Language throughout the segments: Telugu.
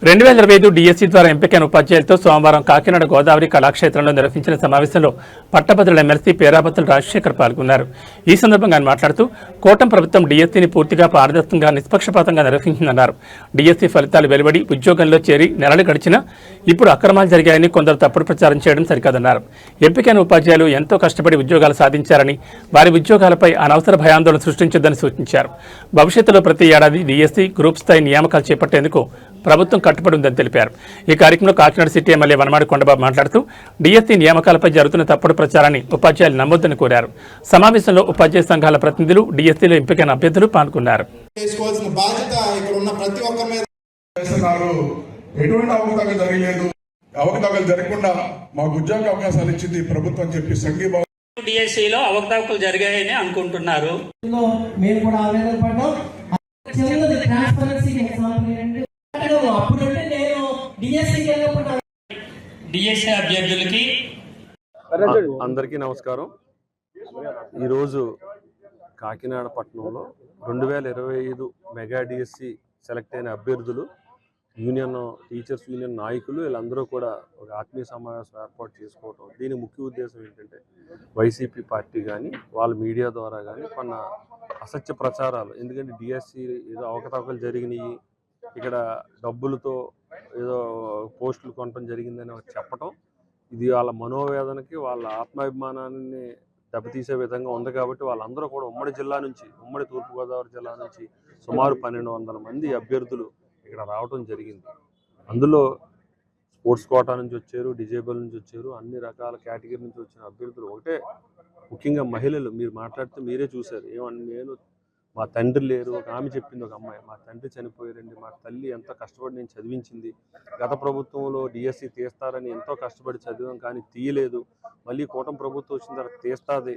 2025 డిఎస్సి ద్వారా ఎంపికైన ఉపాధ్యాయులతో సోమవారం కాకినాడ గోదావరి కళాక్షేత్రంలో నిర్వహించిన సమావేశంలో పట్టభద్రుల ఎమ్మెల్సీ పేరాబత్తుల రాజశేఖర్ పాల్గొన్నారు. ఈ సందర్భంగా ఆయన మాట్లాడుతూ కూటమి ప్రభుత్వం డిఎస్సిని పూర్తిగా పారదర్శకంగా నిష్పక్షపాతంగా నిర్వహించిందన్నారు. డిఎస్సి ఫలితాలు వెలువడి ఉద్యోగంలో చేరి నెలలు గడిచినా ఇప్పుడు అక్రమాలు జరిగాయని కొందరు తప్పుడు ప్రచారం చేయడం సరికాదన్నారు. ఎంపికైన ఉపాధ్యాయులు ఎంతో కష్టపడి ఉద్యోగాలు సాధించారని, వారి ఉద్యోగాలపై అనవసర భయాందోళన సృష్టించొద్దని సూచించారు. భవిష్యత్తులో ప్రతి ఏడాది డిఎస్సి గ్రూప్ స్థాయి నియామకాలు చేపట్టేందుకు ప్రభుత్వం కట్టుబడి ఉందని తెలిపారు. ఈ కార్యక్రమంలో కాకినాడ సిటీ ఎమ్మెల్యే వనమాడి కొండబాబు మాట్లాడుతూ డిఎస్సి నియామకాలపై జరుగుతున్న తప్పుడు ప్రచారాన్ని ఉపాధ్యాయులు నమ్మొద్దని కోరారు. సమావేశంలో ఉపాధ్యాయ సంఘాల ప్రతినిధులు, డిఎస్సిలో ఎంపికైన అభ్యర్థులు పాల్గొన్నారు. అవకతవకలు జరగకుండా మాకు ఉద్యోగ అవకాశాలు ఇచ్చింది ప్రభుత్వం చెప్పి సంఘీభావం. డిఎస్సిలో అవకతవకలు జరిగాయని అనుకుంటున్నారు. మేము కూడా ఆవేదన పడ్డాం. చిన్నది ట్రాన్స్పరెన్సీ ఎగ్జాంపుల్ ఏంటంటే అప్పుడు నేను డిఎస్సి అభ్యర్థులకి అందరికీ నమస్కారం. ఈరోజు కాకినాడ పట్టణంలో 2025 మెగా డిఎస్సి సెలెక్ట్ అయిన అభ్యర్థులు, యూనియన్ టీచర్స్ యూనియన్ నాయకులు వీళ్ళందరూ కూడా ఒక ఆత్మీయ సమావేశం ఏర్పాటు చేసుకోవటం. దీని ముఖ్య ఉద్దేశం ఏంటంటే వైసీపీ పార్టీ కానీ వాళ్ళ మీడియా ద్వారా కానీ కొన్న అసత్య ప్రచారాలు, ఎందుకంటే డిఎస్సి ఏదో అవకతవకలు జరిగినాయి, ఇక్కడ డబ్బులతో ఏదో పోస్టులు కొనడం జరిగిందని చెప్పటం, ఇది వాళ్ళ మనోవేదనకి వాళ్ళ ఆత్మాభిమానాన్ని దెబ్బతీసే విధంగా ఉంది. కాబట్టి వాళ్ళందరూ కూడా ఉమ్మడి తూర్పుగోదావరి జిల్లా నుంచి సుమారు 1200 మంది అభ్యర్థులు ఇక్కడ రావడం జరిగింది. అందులో స్పోర్ట్స్ కోటా నుంచి వచ్చారు, డిజేబుల్ నుంచి వచ్చారు, అన్ని రకాల కేటగిరీ నుంచి వచ్చిన అభ్యర్థులు. ఒకటే ముఖ్యంగా మహిళలు, మీరు మాట్లాడితే మీరే చూశారు. నేను మా తండ్రి లేరు, ఒక ఆమె చెప్పింది, ఒక అమ్మాయి, మా తండ్రి చనిపోయారండి, మా తల్లి ఎంతో కష్టపడి నేను చదివించింది, గత ప్రభుత్వంలో డిఎస్సి తీస్తారని ఎంతో కష్టపడి చదివాం కానీ తీయలేదు, మళ్ళీ కూటమి ప్రభుత్వం వచ్చిన తర్వాత తీస్తుంది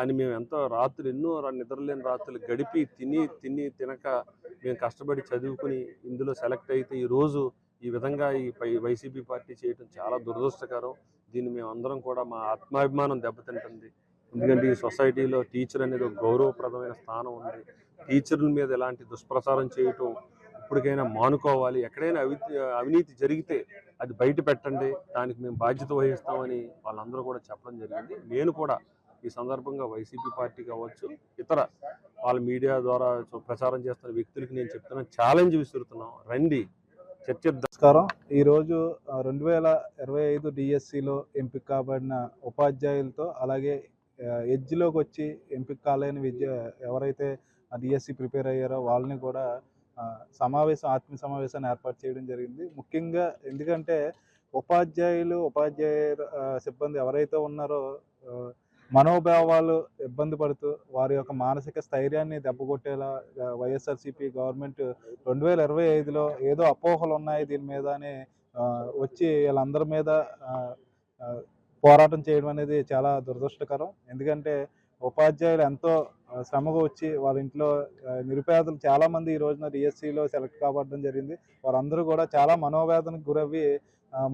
అని మేము ఎంతో రాత్రులు, ఎన్నో నిద్రలేని రాత్రులు గడిపి తినక మేము కష్టపడి చదువుకుని ఇందులో సెలెక్ట్ అయితే ఈరోజు ఈ విధంగా ఈ వైసీపీ పార్టీ చేయడం చాలా దురదృష్టకరం. దీన్ని మేము అందరం కూడా మా ఆత్మాభిమానం దెబ్బతింటుంది. ఎందుకంటే ఈ సొసైటీలో టీచర్ అనేది ఒక గౌరవప్రదమైన స్థానం ఉంది. టీచర్ల మీద ఎలాంటి దుష్ప్రచారం చేయటం ఇప్పటికైనా మానుకోవాలి. ఎక్కడైనా అవినీతి జరిగితే అది బయట పెట్టండి, దానికి మేము బాధ్యత వహిస్తామని వాళ్ళందరూ కూడా చెప్పడం జరిగింది. నేను కూడా ఈ సందర్భంగా వైసీపీ పార్టీ కావచ్చు, ఇతర వాళ్ళ మీడియా ద్వారా ప్రచారం చేస్తున్న వ్యక్తులకి నేను చెప్తున్నాను, ఛాలెంజ్ విసురుతున్నాం, రండి చర్చిద్దాం. నమస్కారం. ఈరోజు 2025 డిఎస్సిలో ఎంపిక కాబడిన ఉపాధ్యాయులతో, అలాగే ఎడ్జ్లోకి వచ్చి ఎంపిక కాలేని ఎవరైతే డిఎస్సి ప్రిపేర్ అయ్యారో వాళ్ళని కూడా ఆత్మీయ సమావేశాన్ని ఏర్పాటు చేయడం జరిగింది. ముఖ్యంగా ఎందుకంటే ఉపాధ్యాయ సిబ్బంది ఎవరైతే ఉన్నారో మనోభావాలు ఇబ్బంది పడుతూ వారి యొక్క మానసిక స్థైర్యాన్ని దెబ్బకొట్టేలా వైఎస్ఆర్సీపీ గవర్నమెంట్ 2025లో ఏదో అపోహలు ఉన్నాయి దీని మీద అని వచ్చి వీళ్ళందరి మీద పోరాటం చేయడం అనేది చాలా దురదృష్టకరం. ఎందుకంటే ఉపాధ్యాయులు ఎంతో శ్రమగా వచ్చి వాళ్ళ ఇంట్లో నిరుపేదలు చాలామంది ఈ రోజున డిఎస్సిలో సెలెక్ట్ కాబడడం జరిగింది. వారందరూ కూడా చాలా మనోవేదనకు గురవి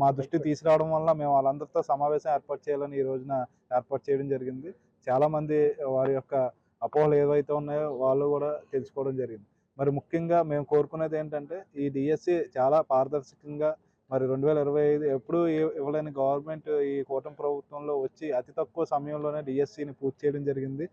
మా దృష్టికి తీసుకురావడం వల్ల మేము వాళ్ళందరితో సమావేశం ఏర్పాటు చేయాలని ఈ రోజున ఏర్పాటు చేయడం జరిగింది. చాలామంది వారి యొక్క అపోహలు ఏవైతే ఉన్నాయో వాళ్ళు కూడా తెలుసుకోవడం జరిగింది. మరి ముఖ్యంగా మేము కోరుకునేది ఏంటంటే ఈ డిఎస్సి చాలా పారదర్శకంగా, మరి 2025 ఎప్పుడూ ఇవ్వలేని గవర్నమెంట్ ఈ కూటమి ప్రభుత్వంలో వచ్చి అతి తక్కువ సమయంలోనే డిఎస్సిని పూర్తి చేయడం జరిగింది.